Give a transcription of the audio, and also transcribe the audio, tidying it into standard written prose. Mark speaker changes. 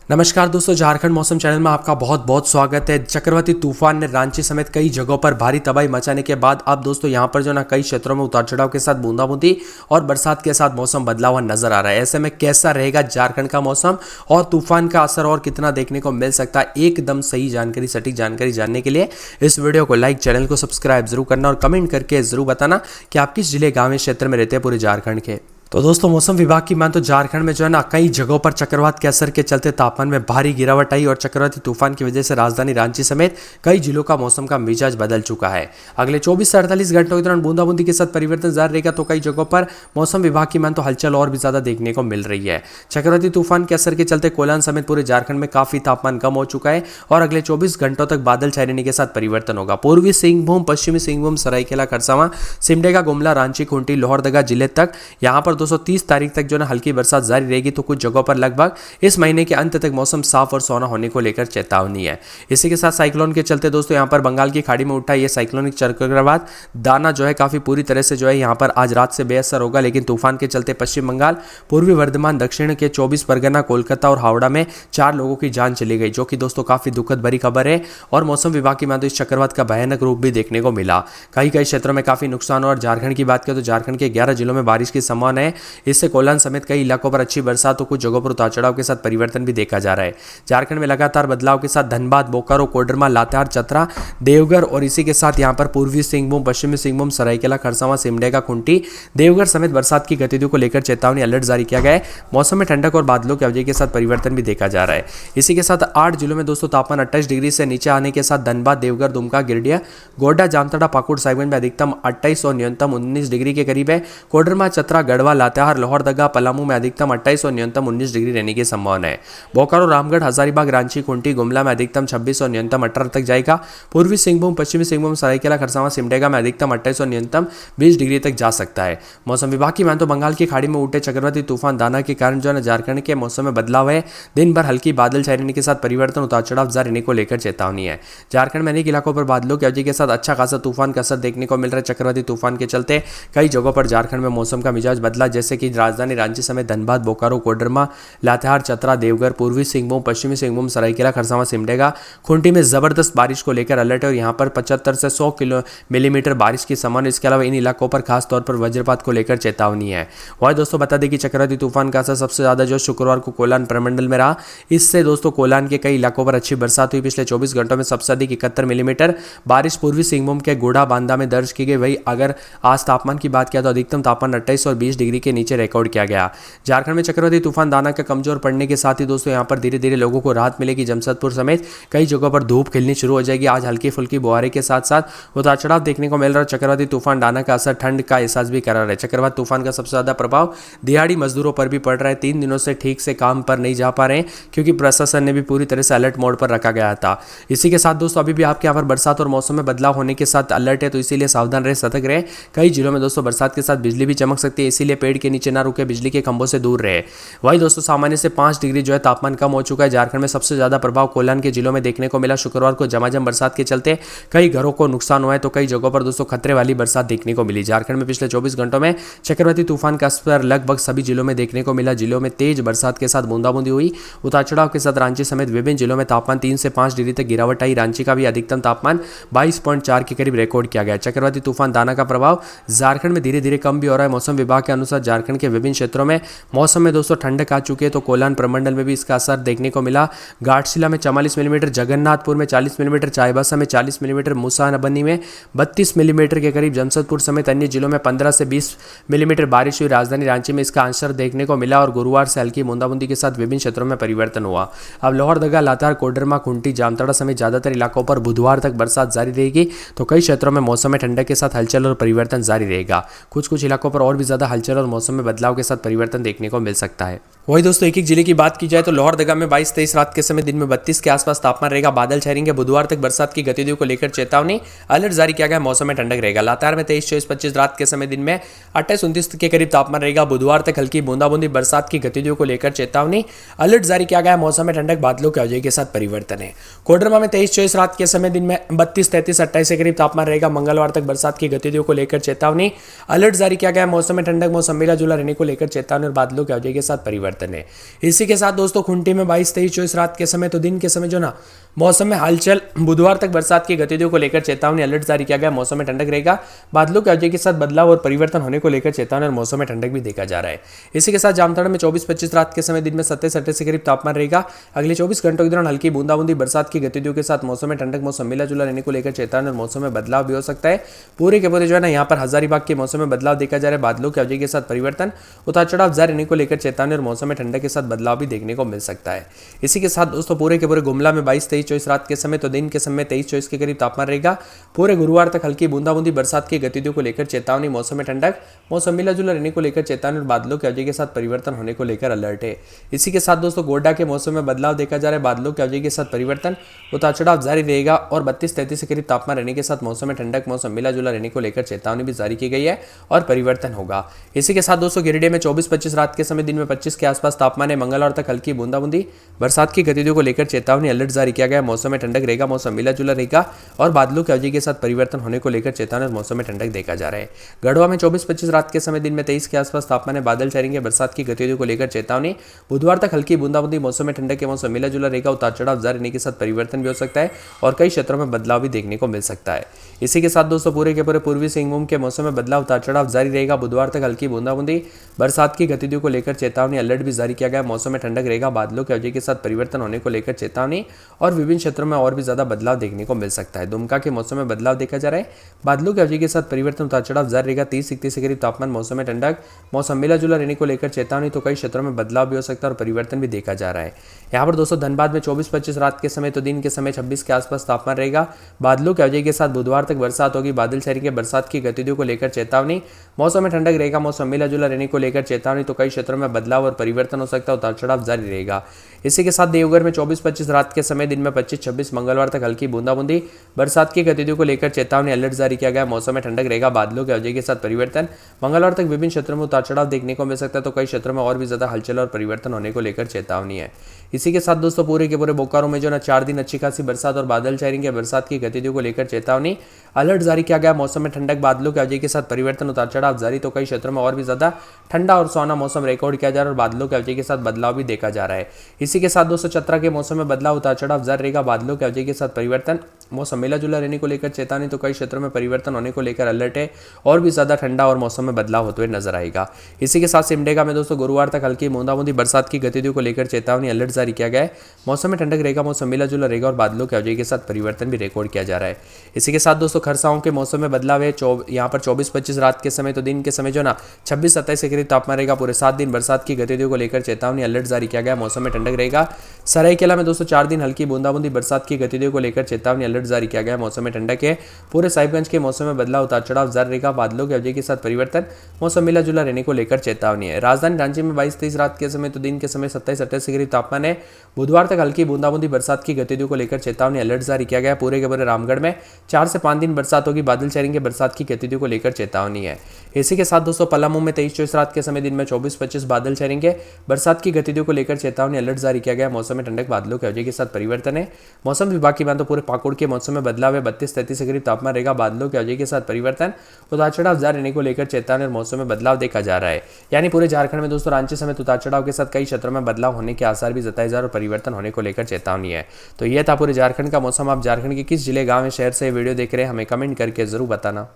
Speaker 1: नमस्कार दोस्तों, झारखंड मौसम चैनल में आपका बहुत बहुत स्वागत है। चक्रवाती तूफान ने रांची समेत कई जगहों पर भारी तबाही मचाने के बाद अब दोस्तों यहां पर जो ना कई क्षेत्रों में उतार चढ़ाव के साथ बूंदाबूंदी और बरसात के साथ मौसम बदला हुआ नजर आ रहा है। ऐसे में कैसा रहेगा झारखंड का मौसम और तूफान का असर और कितना देखने को मिल सकता है, एकदम सही जानकारी, सटीक जानकारी जानने के लिए इस वीडियो को लाइक, चैनल को सब्सक्राइब जरूर करना और कमेंट करके जरूर बताना कि आप किस जिले, गाँव, क्षेत्र में रहते हैं पूरे झारखंड के। तो दोस्तों मौसम विभाग की मान तो झारखंड में जो है ना कई जगहों पर चक्रवात के असर के चलते तापमान में भारी गिरावट आई और चक्रवाती तूफान की वजह से राजधानी रांची समेत कई जिलों का मौसम का मिजाज बदल चुका है। अगले 24 से 48 घंटों के दौरान बूंदाबूंदी के साथ परिवर्तन जारी रहेगा, तो कई जगहों पर मौसम विभाग की मान तो हलचल और भी ज्यादा देखने को मिल रही है। चक्रवाती तूफान के असर के चलते कोलान समेत पूरे झारखंड में काफी तापमान कम हो चुका है और अगले 24 घंटों तक बादल छाए रहने के साथ परिवर्तन होगा। पूर्वी सिंहभूम, पश्चिमी सिंहभूम, सरायकेला खरसावां, सिमडेगा, गुमला, रांची, खूंटी, लोहरदगा जिले तक यहाँ पर 230 तारीख तक जो ना हल्की बरसात जारी रहेगी, तो कुछ जगहों पर लगभग इस महीने के अंत तक मौसम साफ और सुहाना होने को लेकर चेतावनी है। इसी के साथ साइक्लोन के चलते दोस्तों यहाँ पर बंगाल की खाड़ी में उठा ये साइक्लोनिक चक्रवात दाना जो है काफी पूरी तरह से जो है यहाँ पर आज रात से बेअसर होगा, लेकिन तूफान के चलते पश्चिम बंगाल, पूर्वी वर्धमान, दक्षिण के 24 परगना, कोलकाता और हावड़ा में 4 लोगों की जान चली गई, जो कि दोस्तों काफी दुखद भरी खबर है। और मौसम विभाग की मान तो इस चक्रवात का भयानक रूप भी देखने को मिला। कई क्षेत्रों में काफी नुकसान। और झारखंड की बात करें तो झारखंड के 11 जिलों में बारिश की संभावना है। इससे कोलान समेत कई इलाकों पर अच्छी बरसात तो कुछ जगहों पर उतार चढ़ाव के साथ परिवर्तन भी देखा जा रहा है। झारखंड में लगातार बदलाव के साथ धनबाद, बोकारो, कोडरमा, लातेहार, चतरा, देवघर और इसी के साथ यहां पर पूर्वी सिंहभूम, पश्चिमी सिंहभूम, सरायकेला खरसावां, सिमडेगा, खूंटी, देवघर समेत बरसात की गतिविधियों को लेकर चेतावनी अलर्ट जारी किया गया है। मौसम में ठंडक और बादलों की अवधि के साथ परिवर्तन भी देखा जा रहा है। इसी के साथ 8 जिलों में दोस्तों तापमान 28 डिग्री से नीचे आने के साथ धनबाद, देवघर, दुमका, गिरिडीह, गोड्डा, जामताड़ा, पाकुड़, साहिबगंज में अधिकतम 28 और न्यूनतम 19 डिग्री के करीब है। कोडरमा, चतरा, गढ़वा, लातेहार, लोहरदगा, पलामू में अधिकतम 28 और न्यूनतम 19 डिग्री रहने की संभावना है। बोकारो, रामगढ़, हजारीबाग, रांची, खूंटी, गुमला में अधिकतम 26 और न्यूनतम 18 तक जाएगा। पूर्वी सिंहभूम, पश्चिमी सिंहभूम, सरायकेला खरसावां, सिमडेगा में अधिकतम 28 और न्यूनतम 20 डिग्री तक जा सकता है। मौसम विभाग की मान तो बंगाल की खाड़ी में उठे चक्रवाती तूफान दाना के कारण जो है झारखंड के मौसम में बदलाव है। दिन भर हल्की बादल छाए रहने के साथ परिवर्तन, उतार चढ़ाव जारी रहने को लेकर चेतावनी है। झारखंड में अनेक इलाकों पर बादलों की अवधि के साथ अच्छा खासा तूफान का असर देखने को मिल रहा है। चक्रवाती तूफान के चलते कई जगहों पर झारखंड में मौसम का मिजाज बदला, जैसे कि राजधानी रांची समेत धनबाद, बोकारो, कोडरमा, लातेहार, चतरा, देवघर, पूर्वी सिंहभूम, पश्चिमी सिंहभूम, सरायकेला खरसावां, सिमडेगा, खूंटी में जबरदस्त बारिश को लेकर अलर्ट है और यहां पर 75 से 100 मिलीमीटर बारिश की संभावना। इसके अलावा इन इलाकों पर खास तौर पर वज्रपात को लेकर चेतावनी है। वही दोस्तों बता दें कि चक्रवाती तूफान का असर सबसे ज्यादा जो शुक्रवार को कोलान प्रमंडल में रहा। इससे दोस्तों कोलान के कई इलाकों पर अच्छी बरसात हुई। पिछले 24 घंटों में सबसे अधिक 71 मिलीमीटर बारिश पूर्वी सिंहभूम के गोढ़ा बांदा में दर्ज की गई। वही अगर आज तापमान की बात किया तो अधिकतम तापमान 28 और 20 डिग्री के नीचे रिकॉर्ड किया गया। झारखंड में चक्रवाती तूफान दाना का कमजोर पड़ने के साथ ही दोस्तों यहां पर धीरे धीरे लोगों को राहत मिलेगी। जमशेदपुर समेत कई जगहों पर धूप खिलनी शुरू हो जाएगी। आज हल्की फुल्की बुआरे के साथ साथ उतार चढ़ाव देखने को मिल रहा है। चक्रवाती तूफान दाना का असर ठंड का एहसास भी करा रहा है। चक्रवाती तूफान का सबसे ज्यादा प्रभाव दिहाड़ी मजदूरों पर भी पड़ रहा है। 3 दिनों से ठीक से काम पर नहीं जा पा रहे हैं क्योंकि प्रशासन ने भी पूरी तरह से अलर्ट मोड पर रखा गया था। इसी के साथ दोस्तों अभी भी आपके यहाँ पर बरसात और मौसम में बदलाव होने के साथ अलर्ट है, तो इसीलिए सावधान रहे, सतर्क रहे। कई जिलों में दोस्तों बरसात के साथ बिजली भी चमक सकती है, इसीलिए पेड़ के नीचे ना रुके, बिजली के खंभों से दूर रहे। वही दोस्तों सामान्य से 5 डिग्री जो है तापमान कम हो चुका है। झारखंड में सबसे ज्यादा प्रभाव कोलान के जिलों में देखने को मिला। शुक्रवार को झमाझम बरसात के चलते कई घरों को नुकसान हुआ है, तो कई जगहों पर दोस्तों खतरे वाली बरसात देखने को मिली। झारखंड में पिछले 24 घंटों में चक्रवाती तूफान का असर लगभग सभी जिलों में देखने को मिला। जिलों में तेज बरसात के साथ बूंदाबूंदी हुई। उतार चढ़ाव के साथ रांची समेत विभिन्न जिलों में तापमान 3 से 5 डिग्री तक गिरावट आई। रांची का भी अधिकतम तापमान 22.4 के करीब रिकॉर्ड किया गया। चक्रवाती तूफान दाना का प्रभाव झारखंड में धीरे धीरे कम भी हो रहा है। मौसम विभाग के अनुसार झारखंड के विभिन्न क्षेत्रों में मौसम में दोस्तों ठंडक आ चुकी है, तो कोलान प्रमंडल में भी इसका असर देखने को मिला। घाटशिला में 44 मिलीमीटर, जगन्नाथपुर में 40 मिलीमीटर, चाईबासा में 40 मिलीमीटर, मुसानबनी में 32 मिलीमीटर के करीब, जमशेदपुर समेत अन्य जिलों में 15 से 20 मिलीमीटर बारिश हुई। राजधानी रांची में इसका असर देखने को मिला और गुरुवार से हल्की बूंदाबूंदी के साथ विभिन्न क्षेत्रों में परिवर्तन हुआ। अब लोहरदगा, लातेहार, कोडरमा, खूंटी, जामताड़ा समेत ज्यादातर इलाकों पर बुधवार तक बरसात जारी रहेगी, तो कई क्षेत्रों में मौसम में ठंडक के साथ हलचल और परिवर्तन जारी रहेगा। कुछ इलाकों पर और भी ज्यादा हलचल और मौसम में बदलाव के साथ परिवर्तन देखने को मिल सकता है। वही दोस्तों एक जिले की बात की जाए तो लोहरदगा में 22-23 रात के समय, दिन में 32 के आसपास तापमान रहेगा। बादल छाएंगे। बुधवार तक बरसात की गतिविधियों को लेकर चेतावनी अलर्ट जारी किया गया। मौसम में ठंडक रहेगा। लातेहार में 23-24-25 रात के समय, दिन में 28-29 के करीब तापमान रहेगा। बुधवार तक हल्की बूंदाबूंदी बरसात की गतिविधियों को लेकर चेतावनी अलर्ट जारी किया गया। मौसम में ठंडक, बादलों की अवधि के साथ परिवर्तन है। कोडरमा में 23-24 रात के समय, दिन में 32-33-28 के करीब तापमान रहेगा। मंगलवार तक बरसात की गतिविधियों को लेकर चेतावनी अलर्ट जारी किया गया। मौसम में ठंडक, मौसम मिला जुला रहने को लेकर चेतावनी और बादलों की अवधि के साथ परिवर्तन। परिवर्तन है। इसी के साथ दोस्तों खूंटी में 22-23-24 रात के समय तो दिन के समय जो ना मौसम में हलचल, बुधवार तक बरसात की गतिविधियों को लेकर चेतावनी अलर्ट जारी किया गया। मौसम में ठंडक रहेगा, बादलों के अवधि के साथ बदलाव और परिवर्तन होने को लेकर चेतावनी और मौसम में ठंडक भी देखा जा रहा है। इसी के साथ जामताड़ा में 24-25 रात के समय दिन में 27-28 के करीब तापमान रहेगा। अगले 24 घंटों के दौरान हल्की बूंदाबूंदी बरसात की गतिविधियों के साथ मौसम में ठंडक, मौसम मिला जुला रहने को लेकर चेतावनी और मौसम में बदलाव भी हो सकता है। पूरे के पूरे जो है ना यहाँ पर हजारीबाग के मौसम में बदलाव देखा जा रहा है। बादलों के अवधि के साथ परिवर्तन, उतार चढ़ाव जारी रहने को लेकर चेतावनी और मौसम में ठंडक के साथ बदलाव भी देखने को मिल सकता है। इसी के साथ दोस्तों पूरे के पूरे गुमला में 22-23-24 रात के समय तो दिन के समय 23-24 के करीब तापमान रहेगा। पूरे गुरुवार तक हल्की बूंदाबूंदी बरसात की गतिविधियों को लेकर चेतावनी, मौसम में ठंडक, मौसम मिला जुला रहने को लेकर चेतावनी और बादलों के अवधि के साथ परिवर्तन होने को लेकर अलर्ट है। इसी के साथ दोस्तों गोड्डा के मौसम में बदलाव देखा जा रहा है। बादलों के अवधि के साथ परिवर्तन, उतार चढ़ाव जारी रहेगा और 32-33 के करीब तापमान रहने के साथ मौसम में ठंडक, मौसम मिला जुला रहने को लेकर चेतावनी भी जारी की गई है और परिवर्तन होगा। इसी के साथ दोस्तों गिरिडीह में 24-25 रात के समय दिन में 25 के आसपास तापमान है। मंगलवार तक हल्की बूंदाबूंदी बरसात की गतिविधियों को लेकर चेतावनी अलर्ट जारी किया गया। मौसम में ठंडक रहेगा, मौसम मिला जुला रहेगा और बादलों की अवधि के साथ परिवर्तन होने को लेकर चेतावनी और मौसम में ठंडक देखा जा रहा है। गढ़वा में 24-25 रात के समय दिन में 23 के आसपास तापमान है। बादल छाएंगे, बरसात की गतिविधियों को लेकर चेतावनी। बुधवार तक हल्की बूंदाबूंदी, मौसम में ठंडक के मौसम मिला जुला रहेगा, उतार चढ़ाव जारी रहने के साथ परिवर्तन भी हो सकता है और कई क्षेत्रों में बदलाव भी देखने को मिल सकता है। इसी के साथ दोस्तों पूरे के पूरे पूर्वी सिंहभूम के मौसम में बदलाव, उतार चढ़ाव जारी रहेगा। बुधवार तक हल्की बूंदाबूंदी बरसात की गतिविधियों को लेकर चेतावनी अलर्ट भी जारी किया गया। मौसम में ठंडक रहेगा, बादलों की अवधि के साथ परिवर्तन होने को लेकर चेतावनी और विभिन्न क्षेत्रों में और भी ज्यादा बदलाव देखने को मिल सकता है। दुमका के मौसम में बदलाव देखा जा रहा है। बादलों की अवधि के साथ परिवर्तन, उतार चढ़ाव जारी रहेगा। 30-31 के करीब तापमान, मौसम में ठंडक, मौसम मिला जुला रहने को लेकर चेतावनी। तो कई क्षेत्रों में बदलाव भी हो सकता है और परिवर्तन भी देखा जा रहा है। यहाँ पर दोस्तों धनबाद में 24-25 रात के समय तो दिन के समय 26 के आसपास तापमान रहेगा। बादलों की अवधि के साथ बुधवार तक बरसात होगी। बादल छाएंगे, बरसात की गतिविधियों को लेकर चेतावनी। मौसम में ठंडक रहेगा, मौसम मिला जुला रहने को लेकर चेतावनी। तो कई क्षेत्रों में बदलाव और परिवर्तन हो सकता है, उतार चढ़ाव जारी रहेगा। इसी के साथ देवघर में 24-25 रात के समय दिन में 25-26 मंगलवार तक हल्की बूंदाबूंदी बरसात की गतिविधियों को लेकर चेतावनी अलर्ट जारी किया गया। मौसम में ठंडक रहेगा, बादलों की अवधि के साथ परिवर्तन। मंगलवार तक विभिन्न क्षेत्रों में उतार चढ़ाव देखने को मिल सकता है, तो कई क्षेत्रों में और भी ज्यादा हलचल और परिवर्तन होने को लेकर चेतावनी है। इसी के साथ दोस्तों पूरे के पूरे बोकारो में जो ना 4 दिन अच्छी खासी बरसात और बादल छाएंगे, बरसात की गतिविधियों को लेकर चेतावनी अलर्ट जारी किया गया। मौसम में ठंडक, बादलों की अवधि के साथ परिवर्तन, उतार चढ़ाव जारी। तो कई क्षेत्रों में और भी ज्यादा ठंडा और सुहाना मौसम रिकॉर्ड किया जा रहा है और बादलों की अवधि के साथ बदलाव भी देखा जा रहा है। इसी के साथ दोस्तों चतरा के मौसम में बदलाव, उतार चढ़ाव जारी रहेगा। बादलों की अवधि के साथ परिवर्तन, मौसम मिला जुला रहने को लेकर चेतावनी। तो कई क्षेत्रों में परिवर्तन होने को लेकर अलर्ट है और भी ज्यादा ठंडा और मौसम में बदलाव होते हुए नजर आएगा। इसी के साथ सिमडेगा में दोस्तों गुरुवार तक हल्की बूंदाबूंदी बरसात की गतिविधियों को लेकर चेतावनी अलर्ट जारी किया गया है। मौसम में ठंडक रहेगा, मौसम मिला जुला रहेगा और बादलों की अवधि के साथ परिवर्तन भी रिकॉर्ड किया जा रहा है। इसी के साथ दोस्तों खरसावां के मौसम में बदलाव है। यहाँ पर 24-25 रात के समय तो दिन के समय जो ना 26-27 के करीब तापमान रहेगा। पूरे 7 दिन बरसात की गतिविधियों को लेकर चेतावनी अलर्ट जारी किया गया। मौसम में ठंडक रहेगा। सरायकेला में दोस्तों 4 दिन हल्की बूंदाबूंदी बरसात की गतिविधियों को लेकर चेतावनी अलर्ट जारी किया गया। मौसम में ठंडक है। पूरे साहिबगंज के मौसम में बदलाव, उतार चढ़ाव जारी रहेगा। बादलों की अवधि के साथ परिवर्तन, मौसम मिला जुला रहने को लेकर चेतावनी है। राजधानी रांची में 22-23 रात के समय तो दिन के समय 27-28 के करीब तापमान है। बुधवार तक हल्की बूंदाबूंदी बरसात की गतिविधियों को लेकर चेतावनी अलर्ट जारी किया गया। पूरे के पूरे रामगढ़ में 4 से 5 दिन बरसात होगी। बादल छाएंगे, बरसात की गतिविधियों को लेकर चेतावनी है। इसी के साथ दोस्तों पलामू में 23-24 रात के समय दिन में 24-25 बादल छाएंगे, बरसात की गतिविधियों को लेकर चेतावनी अलर्ट जारी किया गया। मौसम में ठंडक, बादलों की अवधि के साथ परिवर्तन है। मौसम विभाग की बात तो पूरे पाकुड़ के मौसम में बदलाव है। 32-33 के करीब तापमान रहेगा। बादलों की अवधि के साथ परिवर्तन, उतार चढ़ाव जारी रहने को लेकर चेतावनी और मौसम में बदलाव देखा जा रहा है। यानी पूरे झारखंड में दोस्तों रांची समेत उतार चढ़ाव के साथ कई क्षेत्रों में बदलाव होने के आसार भी जताए जा रहे और परिवर्तन होने को लेकर चेतावनी है। तो यह था पूरे झारखंड का मौसम। आप झारखंड के किस जिले, गांव या शहर से वीडियो देख रहे हैं, हमें कमेंट करके जरूर बताना।